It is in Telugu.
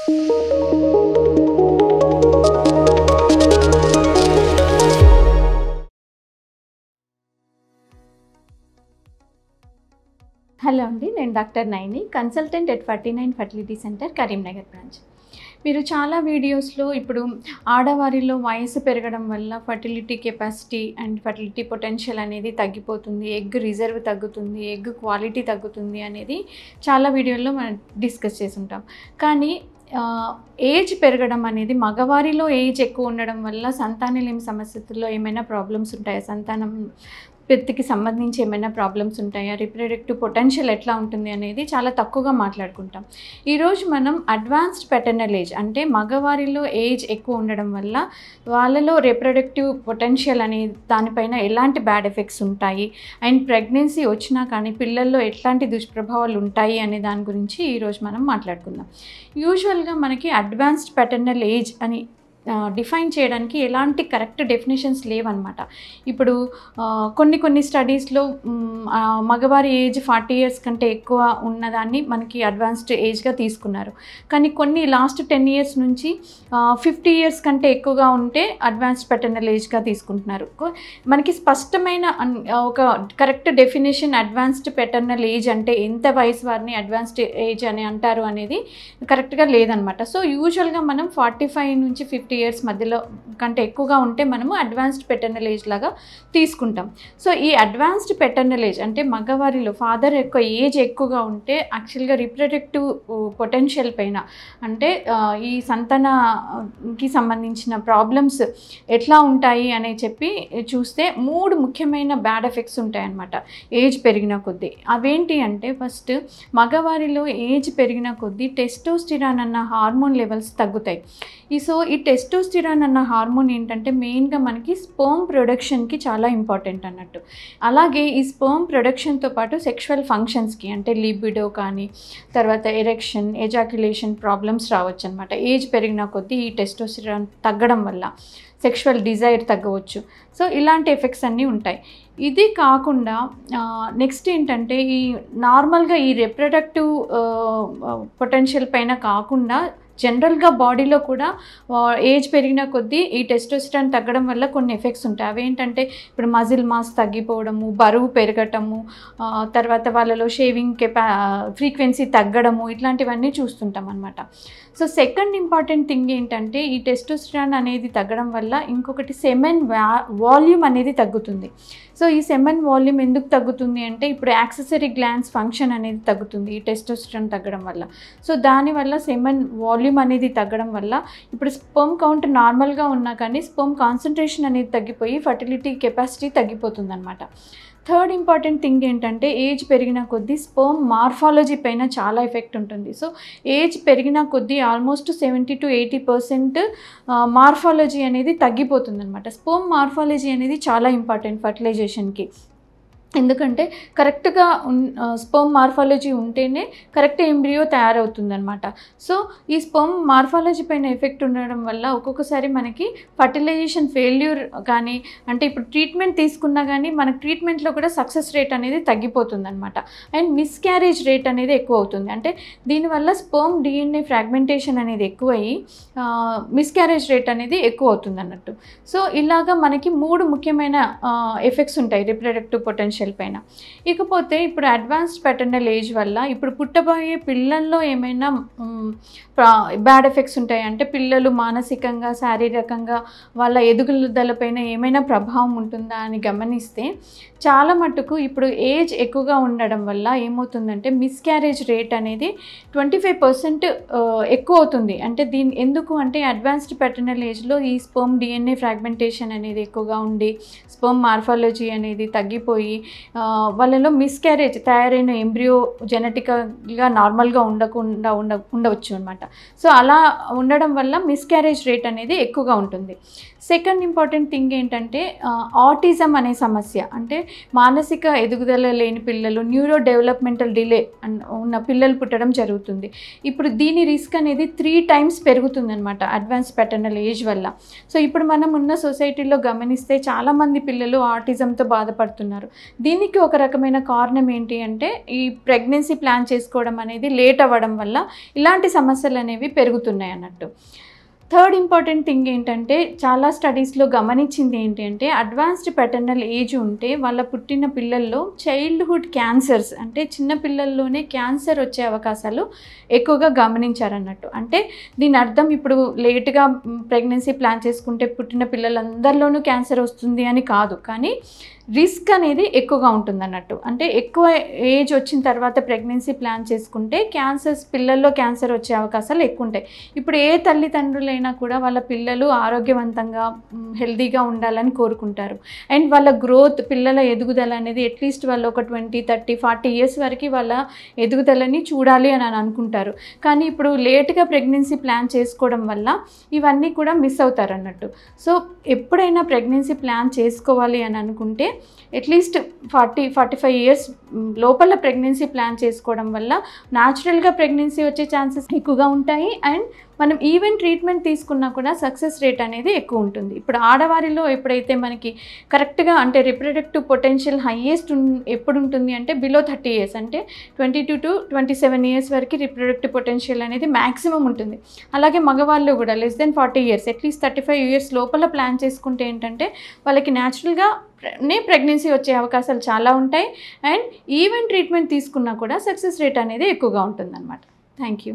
హలో అండి, నేను doctor Naini, consultant at 49 fertility centre, Karimnagar branch. మీరు చాలా వీడియోస్లో ఇప్పుడు ఆడవారిలో వయసు పెరగడం వల్ల fertility capacity and fertility potential అనేది తగ్గిపోతుంది, ఎగ్ రిజర్వ్ తగ్గుతుంది, ఎగ్ క్వాలిటీ తగ్గుతుంది అనేది చాలా వీడియోల్లో మనం డిస్కస్ చేసి ఉంటాం. కానీ ఏజ్ పెరగడం అనేది, మగవారిలో ఏజ్ ఎక్కువ ఉండడం వల్ల సంతానలేమి సమస్యల్లో ఏమైనా ప్రాబ్లమ్స్ ఉంటాయా, సంతానం పెత్తికి సంబంధించి ఏమైనా ప్రాబ్లమ్స్ ఉంటాయా, రిప్రొడక్టివ్ పొటెన్షియల్ ఎట్లా ఉంటుంది అనేది చాలా తక్కువగా మాట్లాడుకుంటాం. ఈరోజు మనం అడ్వాన్స్డ్ పెటర్నల్ ఏజ్, అంటే మగవారిలో ఏజ్ ఎక్కువ ఉండడం వల్ల వాళ్ళలో రిప్రొడక్టివ్ పొటెన్షియల్ అనే దానిపైన ఎలాంటి బ్యాడ్ ఎఫెక్ట్స్ ఉంటాయి, అండ్ ప్రెగ్నెన్సీ వచ్చినా కానీ పిల్లల్లో ఎట్లాంటి దుష్ప్రభావాలు ఉంటాయి అనే దాని గురించి ఈరోజు మనం మాట్లాడుకుందాం. యూజువల్గా మనకి అడ్వాన్స్డ్ పెటర్నల్ ఏజ్ అని డిఫైన్ చేయడానికి ఎలాంటి కరెక్ట్ డెఫినేషన్స్ లేవన్నమాట. ఇప్పుడు కొన్ని స్టడీస్లో మగవారి ఏజ్ 40 years కంటే ఎక్కువ ఉన్నదాన్ని మనకి అడ్వాన్స్డ్ ఏజ్గా తీసుకున్నారు. కానీ కొన్ని లాస్ట్ 10 years నుంచి 50 years కంటే ఎక్కువగా ఉంటే అడ్వాన్స్డ్ పెటర్నల్ ఏజ్గా తీసుకుంటున్నారు. మనకి స్పష్టమైన ఒక correct definition advanced paternal age అంటే ఎంత వయసు వారిని అడ్వాన్స్డ్ ఏజ్ అని అంటారు అనేది కరెక్ట్గా లేదనమాట. సో యూజువల్గా మనం 45 నుంచి 50 years మధ్యలో కంటే ఎక్కువగా ఉంటే మనము అడ్వాన్స్డ్ పెటర్నల్ ఏజ్ లాగా తీసుకుంటాం. సో ఈ అడ్వాన్స్డ్ పెటర్నల్ ఏజ్ అంటే మగవారిలో ఫాదర్ యొక్క ఏజ్ ఎక్కువగా ఉంటే యాక్చువల్గా రిప్రొడక్టివ్ పొటెన్షియల్ పైన, అంటే ఈ సంతానకి సంబంధించిన ప్రాబ్లమ్స్ ఎట్లా ఉంటాయి అని చెప్పి చూస్తే 3 ముఖ్యమైన బ్యాడ్ ఎఫెక్ట్స్ ఉంటాయన్నమాట ఏజ్ పెరిగిన కొద్దీ. అవేంటి అంటే, ఫస్ట్ మగవారిలో ఏజ్ పెరిగిన కొద్దీ టెస్టోస్టిరాన్ అన్న హార్మోన్ లెవెల్స్ తగ్గుతాయి. సో ఈ టెస్టోస్టిరాన్ అన్న హార్మోన్ ఏంటంటే మెయిన్గా మనకి స్పర్మ్ ప్రొడక్షన్కి చాలా ఇంపార్టెంట్ అన్నట్టు. అలాగే ఈ స్పర్మ్ ప్రొడక్షన్తో పాటు సెక్షువల్ ఫంక్షన్స్కి, అంటే లిబిడో కానీ తర్వాత ఎరెక్షన్, ఎజాక్యులేషన్ ప్రాబ్లమ్స్ రావచ్చు అనమాట. ఏజ్ పెరిగిన కొద్దీ ఈ టెస్టోస్టిరాన్ తగ్గడం వల్ల సెక్షువల్ డిజైర్ తగ్గవచ్చు. సో ఇలాంటి ఎఫెక్ట్స్ అన్నీ ఉంటాయి. ఇది కాకుండా నెక్స్ట్ ఏంటంటే, ఈ నార్మల్గా ఈ రిప్రొడక్టివ్ పొటెన్షియల్ పైన కాకుండా జనరల్గా బాడీలో కూడా ఏజ్ పెరిగిన కొద్దీ ఈ టెస్టోస్టెరాన్ తగ్గడం వల్ల కొన్ని ఎఫెక్ట్స్ ఉంటాయి. అవేంటంటే ఇప్పుడు మజిల్ మాస్ తగ్గిపోవడము, బరువు పెరగటము, తర్వాత వాళ్ళలో షేవింగ్ ఫ్రీక్వెన్సీ తగ్గడము, ఇట్లాంటివన్నీ చూస్తుంటాం అనమాట. సో సెకండ్ ఇంపార్టెంట్ థింగ్ ఏంటంటే, ఈ టెస్టోస్టెరాన్ అనేది తగ్గడం వల్ల ఇంకొకటి సెమెన్ వాల్యూమ్ అనేది తగ్గుతుంది. సో ఈ సెమెన్ వాల్యూమ్ ఎందుకు తగ్గుతుంది అంటే, ఇప్పుడు యాక్సెసరీ గ్లాండ్స్ ఫంక్షన్ అనేది తగ్గుతుంది ఈ టెస్టోస్టెరాన్ తగ్గడం వల్ల. సో దానివల్ల సెమెన్ వాల్యూమ్ అనేది తగ్గడం వల్ల ఇప్పుడు స్పర్మ్ కౌంట్ నార్మల్గా ఉన్నా కానీ స్పర్మ్ కాన్సన్ట్రేషన్ అనేది తగ్గిపోయి ఫర్టిలిటీ కెపాసిటీ తగ్గిపోతుంది అనమాట. థర్డ్ ఇంపార్టెంట్ థింగ్ ఏంటంటే, ఏజ్ పెరిగిన కొద్దీ స్పర్మ్ మార్ఫాలజీ పైన చాలా ఎఫెక్ట్ ఉంటుంది. సో ఏజ్ పెరిగిన కొద్దీ ఆల్మోస్ట్ 70 to 80% మార్ఫాలజీ అనేది తగ్గిపోతుంది అనమాట. స్పర్మ్ మార్ఫాలజీ అనేది చాలా ఇంపార్టెంట్ ఫర్టిలైజేషన్కి. ఎందుకంటే కరెక్ట్గా స్పర్మ్ మార్ఫాలజీ ఉంటేనే కరెక్ట్ ఎంబ్రియో తయారవుతుందన్నమాట. సో ఈ స్పర్మ్ మార్ఫాలజీ పైన ఎఫెక్ట్ ఉండడం వల్ల ఒక్కొక్కసారి మనకి ఫర్టిలైజేషన్ ఫెయిల్యూర్ కానీ, అంటే ఇప్పుడు ట్రీట్మెంట్ తీసుకున్నా కానీ మనకి ట్రీట్మెంట్లో కూడా సక్సెస్ రేట్ అనేది తగ్గిపోతుందన్నమాట. అండ్ మిస్క్యారేజ్ రేట్ అనేది ఎక్కువ అవుతుంది. అంటే దీనివల్ల స్పర్మ్ డిఎన్ఏ ఫ్రాగ్మెంటేషన్ అనేది ఎక్కువయ్యి మిస్క్యారేజ్ రేట్ అనేది ఎక్కువ అవుతుంది అన్నట్టు. సో ఇలాగా మనకి 3 ముఖ్యమైన ఎఫెక్ట్స్ ఉంటాయి రిప్రొడక్టివ్ పొటెన్షియల్ పైన. ఇకపోతే ఇప్పుడు అడ్వాన్స్డ్ పెటర్నల్ ఏజ్ వల్ల ఇప్పుడు పుట్టబోయే పిల్లల్లో ఏమైనా బ్యాడ్ ఎఫెక్ట్స్ ఉంటాయి అంటే, పిల్లలు మానసికంగా, శారీరకంగా వాళ్ళ ఎదుగుదలపైన ఏమైనా ప్రభావం ఉంటుందా అని గమనిస్తే చాలా మట్టుకు ఇప్పుడు ఏజ్ ఎక్కువగా ఉండడం వల్ల ఏమవుతుందంటే మిస్క్యారేజ్ రేట్ అనేది 25% ఎక్కువ అవుతుంది. అంటే ఎందుకు అంటే అడ్వాన్స్డ్ పెటర్నల్ ఏజ్లో ఈ స్పర్మ్ డిఎన్ఏ ఫ్రాగ్మెంటేషన్ అనేది ఎక్కువగా ఉండి స్పర్మ్ మార్ఫాలజీ అనేది తగ్గిపోయి వాళ్ళలో మిస్క్యారేజ్, తయారైన ఎంబ్రియో జెనెటిక్గా నార్మల్గా ఉండవచ్చు అనమాట. సో అలా ఉండడం వల్ల మిస్క్యారేజ్ రేట్ అనేది ఎక్కువగా ఉంటుంది. సెకండ్ ఇంపార్టెంట్ థింగ్ ఏంటంటే ఆటిజం అనే సమస్య. అంటే మానసిక ఎదుగుదల లేని పిల్లలు, న్యూరో డెవలప్మెంటల్ డిలే ఉన్న పిల్లలు పుట్టడం జరుగుతుంది. ఇప్పుడు దీని రిస్క్ అనేది 3 times పెరుగుతుందన్నమాట అడ్వాన్స్ పెటర్నల్ ఏజ్ వల్ల. సో ఇప్పుడు మనం ఉన్న సొసైటీలో గమనిస్తే చాలామంది పిల్లలు ఆటిజంతో బాధపడుతున్నారు. దీనికి ఒక రకమైన కారణం ఏంటి అంటే ఈ ప్రెగ్నెన్సీ ప్లాన్ చేసుకోవడం అనేది లేట్ అవ్వడం వల్ల ఇలాంటి సమస్యలు అనేవి పెరుగుతున్నాయి అన్నట్టు. థర్డ్ ఇంపార్టెంట్ థింగ్ ఏంటంటే చాలా స్టడీస్లో గమనించింది ఏంటి అంటే అడ్వాన్స్డ్ పెటర్నల్ ఏజ్ ఉంటే వాళ్ళ పుట్టిన పిల్లల్లో చైల్డ్హుడ్ క్యాన్సర్స్ అంటే చిన్న పిల్లల్లోనే క్యాన్సర్ వచ్చే అవకాశాలు ఎక్కువగా గమనించారన్నట్టు. అంటే దీని అర్థం ఇప్పుడు లేట్గా ప్రెగ్నెన్సీ ప్లాన్ చేసుకుంటే పుట్టిన పిల్లలందరిలోనూ క్యాన్సర్ వస్తుంది అని కాదు, కానీ రిస్క్ అనేది ఎక్కువగా ఉంటుందన్నట్టు. అంటే ఎక్కువ ఏజ్ వచ్చిన తర్వాత ప్రెగ్నెన్సీ ప్లాన్ చేసుకుంటే పిల్లల్లో క్యాన్సర్ వచ్చే అవకాశాలు ఎక్కువ ఉంటాయి. ఇప్పుడు ఏ తల్లిదండ్రులైనా కూడా వాళ్ళ పిల్లలు ఆరోగ్యవంతంగా హెల్తీగా ఉండాలని కోరుకుంటారు. అండ్ వాళ్ళ గ్రోత్, పిల్లల ఎదుగుదల అనేది అట్లీస్ట్ వాళ్ళు ఒక 20, 30, 40 ఇయర్స్ వరకు వాళ్ళ ఎదుగుదలని చూడాలి అని అనుకుంటారు. కానీ ఇప్పుడు లేట్గా ప్రెగ్నెన్సీ ప్లాన్ చేసుకోవడం వల్ల ఇవన్నీ కూడా మిస్ అవుతారు అన్నట్టు. సో ఎప్పుడైనా ప్రెగ్నెన్సీ ప్లాన్ చేసుకోవాలి అని అనుకుంటే అట్లీస్ట్ 40-45 ఇయర్స్ లోపల ప్రెగ్నెన్సీ ప్లాన్ చేసుకోవడం వల్ల న్యాచురల్గా ప్రెగ్నెన్సీ వచ్చే ఛాన్సెస్ ఎక్కువగా ఉంటాయి. అండ్ మనం ఈవెన్ ట్రీట్మెంట్ తీసుకున్నా కూడా సక్సెస్ రేట్ అనేది ఎక్కువ ఉంటుంది. ఇప్పుడు ఆడవారిలో ఎప్పుడైతే మనకి కరెక్ట్గా అంటే రిప్రొడక్టివ్ పొటెన్షియల్ హైయెస్ట్ ఎప్పుడు ఉంటుంది అంటే బిలో 30 ఇయర్స్, అంటే 22 to 27 ఇయర్స్ వరకు రిప్రొడక్టివ్ పొటెన్షియల్ అనేది మ్యాక్సిమం ఉంటుంది. అలాగే మగవాళ్ళు కూడా less than 40 years, at least 35 years లోపల ప్లాన్ చేసుకుంటే ఏంటంటే వాళ్ళకి న్యాచురల్గా ప్రెగ్నెన్సీ వచ్చే అవకాశాలు చాలా ఉంటాయి. అండ్ ఈవెన్ ట్రీట్మెంట్ తీసుకున్నా కూడా సక్సెస్ రేట్ అనేది ఎక్కువగా ఉంటుందన్నమాట. Thank you.